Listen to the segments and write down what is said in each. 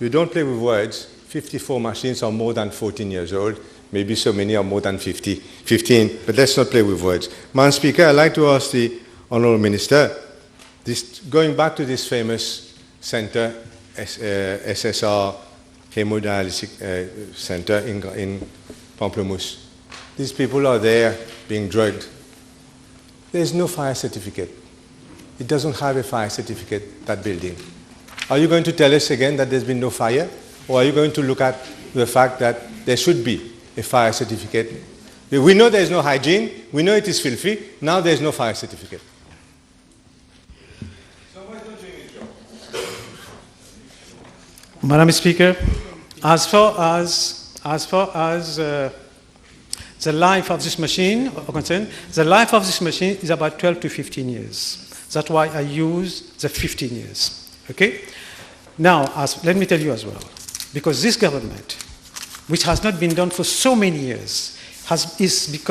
You don't play with words. 54 machines are more than 14 years old. Maybe so many are more than 15, but let's not play with words. Madam Speaker, I'd like to ask the Honourable Minister, going back to this famous centre, SSR Hemodialysis Centre in Pamplemousse. These people are there being drugged. There's no fire certificate. It doesn't have a fire certificate, that building. Are you going to tell us again that there's been no fire? Or are you going to look at the fact that there should be a fire certificate? We know there's no hygiene. We know it is filthy. Now there's no fire certificate. Someone's not doing his job. Madam Speaker, as far as the life of this machine are concerned, the life of this machine is about 12 to 15 years. That's why I use the 15 years. Okay? Now, let me tell you as well, because this government, which has not been done for so many years, is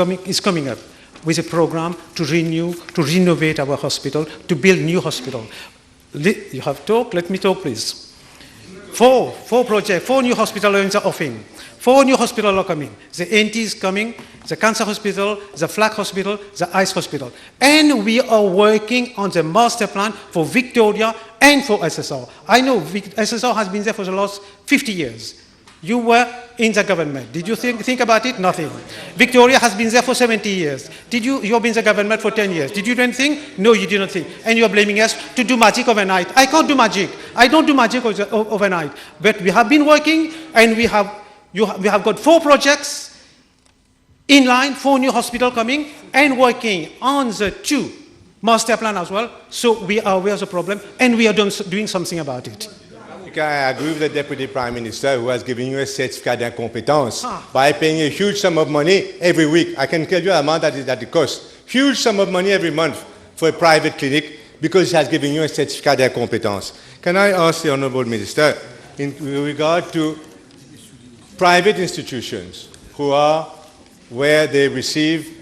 coming up with a program to renovate our hospital, to build new hospital. You have talked, let me talk please. Four projects, 4 new hospitals are offering. 4 new hospitals are coming. The NT is coming, the Cancer Hospital, the Flag Hospital, the ICE Hospital. And we are working on the master plan for Victoria and for SSR. I know SSR has been there for the last 50 years. You were in the government. Did you think about it? Nothing. Victoria has been there for 70 years. You've been in the government for 10 years. Did you do anything? No, you did not think. And you're blaming us to do magic overnight. I can't do magic. I don't do magic overnight. But we have been working, and we have got 4 projects in line, 4 new hospitals coming, and working on the 2 master plan as well. So we are aware of the problem, and we are doing something about it. I agree with the Deputy Prime Minister who has given you a certificate d'incompetence by paying a huge sum of money every week. I can tell you the amount that it costs. Huge sum of money every month for a private clinic because he has given you a certificate d'incompetence. Can I ask the Honourable Minister, in regard to private institutions where they receive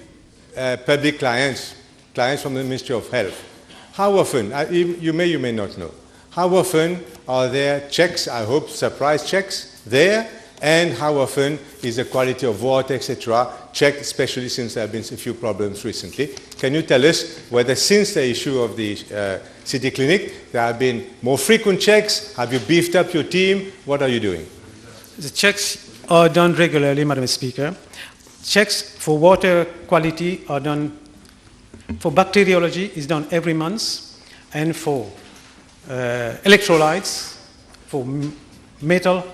public clients from the Ministry of Health, how often, you may not know, how often are there checks, I hope surprise checks there, and how often is the quality of water, etc., checked, especially since there have been a few problems recently? Can you tell us whether since the issue of the city clinic there have been more frequent checks? Have you beefed up your team? What are you doing? The checks are done regularly, Madam Speaker. Checks for water quality are done, for bacteriology is done every month, and for electrolytes, for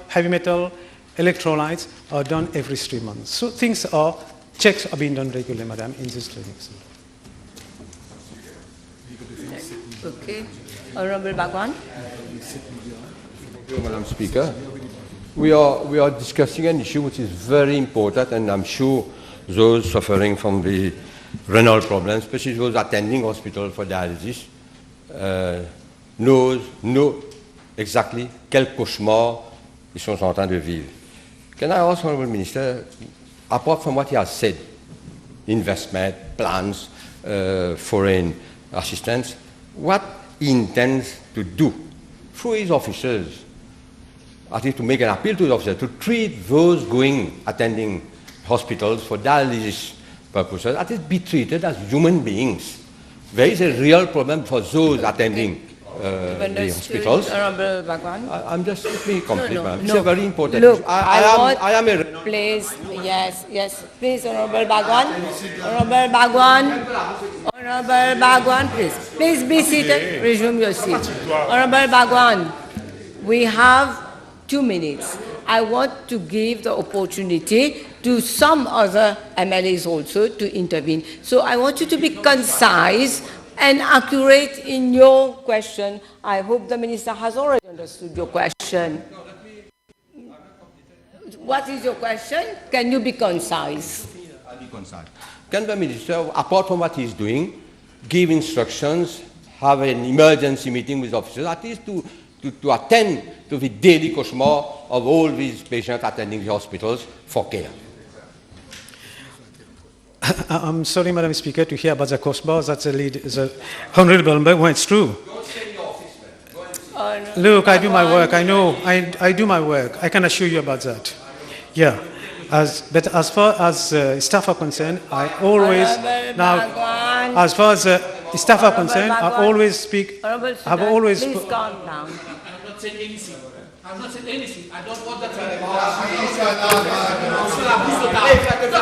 heavy metal, electrolytes are done every 3 months. So checks are being done regularly, Madam, in these clinics. Okay. Honourable Bhagwan. Thank you, Madam Speaker. We are discussing an issue which is very important, and I'm sure those suffering from the renal problems, especially those attending hospital for dialysis, know exactly quel cauchemar ils sont en train de vivre. Can I ask Honourable Minister, apart from what he has said, investment, plans, foreign assistance, what he intends to do through his officers, at least to make an appeal to the officers, to treat those attending hospitals for dialysis purposes, at least be treated as human beings. There is a real problem for those attending the hospitals. Honourable Bhagwan. I'm just let me complete, ma'am. It's No. a very important Look, issue. I am a Please, yes. Please, Honourable Bhagwan. Honourable Bhagwan. Honourable Bhagwan, please. Please be seated. Resume your seat. Honourable Bhagwan, we have 2 minutes. I want to give the opportunity to some other MLAs also to intervene. So I want you to be concise and accurate in your question. I hope the Minister has already understood your question. What is your question? Can you be concise? I'll be concise. Can the Minister, apart from what he's doing, give instructions, have an emergency meeting with officers, at least to attend to the daily cauchemar of all these patients attending the hospitals for care? I'm sorry, Madam Speaker, to hear about the cauchemar. That's the Honourable Bhagwan. It's true. Look, I do my work. I know. I do my work. I can assure you about that. Yeah. But as far as staff are concerned, I always now. As far as staff are concerned, I always speak. I've always. Please calm down. I'm not saying anything. I'm not saying anything. I don't want that to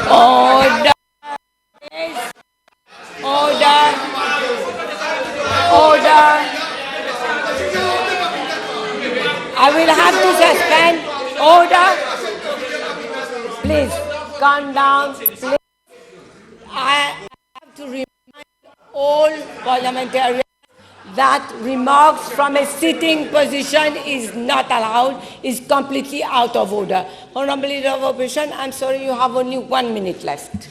Order. Please. Order. Order. I will have to suspend. Order. Please, calm down. Please. I have to remind all parliamentarians that remarks from a sitting position is not allowed, is completely out of order. Honorable Leader of Opposition, I'm sorry, you have only 1 minute left.